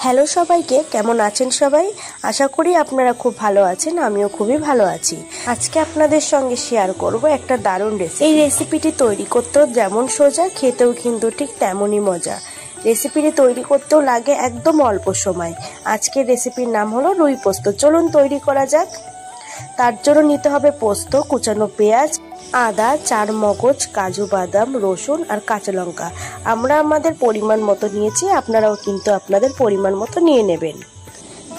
Hello সবাইকে, কেমন আছেন সবাই? আশা করি আপনারা খুব ভালো আছেন। আমিও খুবই ভালো আছি। আজকে আপনাদের সঙ্গে শেয়ার করব একটা দারুণ রেসিপি। এই রেসিপিটি তৈরি করতেও যেমন সোজা, খেতেও কিন্তু ঠিক তেমনই মজা। রেসিপিটি তৈরি করতেও লাগে একদম অল্প সময়। আজকের রেসিপির নাম হলো রুই পোস্ত। চলুন তৈরি করা যাক। তার জন্য নিতে হবে পোস্ত, কুচানো পেঁয়াজ, আদা, চার মগজ, কাজু বাদাম, রসুন আর কাঁচা লঙ্কা। আমরা আমাদের পরিমাণ মতো নিয়েছি, আপনারাও কিন্তু আপনাদের পরিমাণ মতো নিয়ে নেবেন।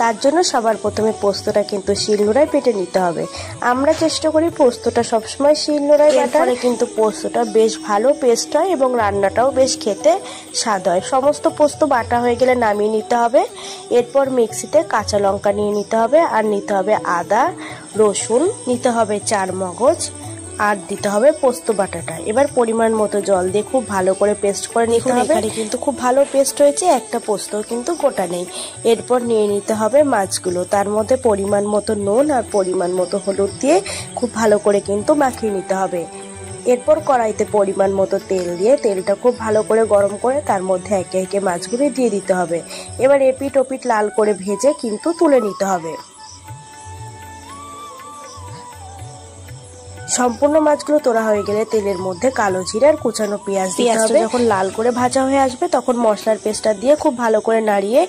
তার জন্য সবার প্রথমে পোস্তটা কিন্তু শিলনোড়ায় বেটে নিতে হবে। আমরা চেষ্টা করি পোস্তটা সবসময় শিলনোড়ায় বাটার, কিন্তু পোস্তটা বেশ ভালো পেস্ট হয় এবং রান্নাটাও বেশ খেতে স্বাদ হয়। সমস্ত পোস্ত বাটা হয়ে গেলে নামিয়ে নিতে হবে। এরপর মিক্সিতে কাঁচা লঙ্কা নিয়ে নিতে হবে, আর নিতে হবে আদা, রসুন, নিতে হবে চার মগজ, আর দিতে হবে পোস্ত বাটাটা। এবার পরিমাণ মতো জল দিয়ে খুব ভালো করে পেস্ট করে নিতে হবে। এখানে কিন্তু খুব ভালো পেস্ট হয়েছে, একটা পোস্ত কিন্তু গোটা নেই। এরপর নিয়ে নিতে হবে মাছগুলো, তার মধ্যে পরিমাণ মতো নুন আর পরিমাণ মতো হলুদ দিয়ে খুব ভালো করে কিন্তু মাখিয়ে নিতে হবে। এরপর কড়াইতে পরিমাণ মতো তেল দিয়ে তেলটা খুব ভালো করে গরম করে তার মধ্যে একে একে মাছগুলো দিয়ে দিতে হবে। এবার এপিট ওপিট লাল করে ভেজে কিন্তু তুলে নিতে হবে। সম্পূর্ণ মাছগুলো তোলা হয়ে গেলে তেলের মধ্যে কালো জিরে আর কুচানো পেঁয়াজ দিতে হবে। যখন লাল করে ভাজা হয়ে আসবে তখন মশলার পেস্টটা দিয়ে খুব ভালো করে নাড়িয়ে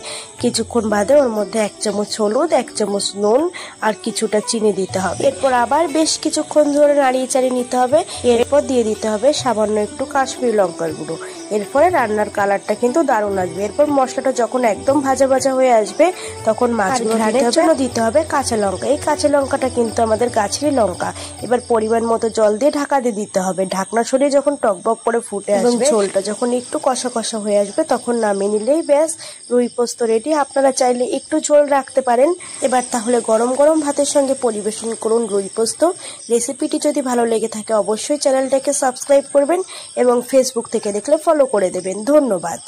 কিছুক্ষণ বাদে ওর মধ্যে 1 চামচ হলুদ, 1 চামচ নুন আর কিছুটা চিনি দিতে হবে। এরপর আবার বেশ কিছুক্ষণ ধরে নাড়িয়ে চাড়িয়ে নিতে হবে। এরপর দিয়ে দিতে হবে সামান্য একটু কাশ্মীরি লঙ্কার গুঁড়ো। এরপরে রান্নার কালারটা কিন্তু দারুণ আসবে। এরপর মশলাটা যখন একদম ভাজা ভাজা হয়ে আসবে তখন মাছগুলো রান্নার জন্য দিতে হবে কাঁচা লঙ্কা। এই কাঁচা লঙ্কাটা কিন্তু আমাদের গাছেরই লঙ্কা। এবার পরিমাণ মতো জল দিয়ে ঢাকা দিয়ে দিতে হবে। ঢাকনা সরিয়ে যখন টকবক করে ফুটে আসবে, ঝোলটা যখন একটু কষা কষা হয়ে আসবে তখন নামিয়ে নিলেই ব্যাস রুই পোস্ত রেডি। আপনারা চাইলে একটু ঝোল রাখতে পারেন। এবার তাহলে গরম গরম ভাতের সঙ্গে পরিবেশন করুন রুই পোস্ত। রেসিপিটি যদি ভালো লেগে থাকে অবশ্যই চ্যানেলটাকে সাবস্ক্রাইব করবেন এবং ফেসবুক থেকে দেখলে ফলো করে দেবেন। ধন্যবাদ।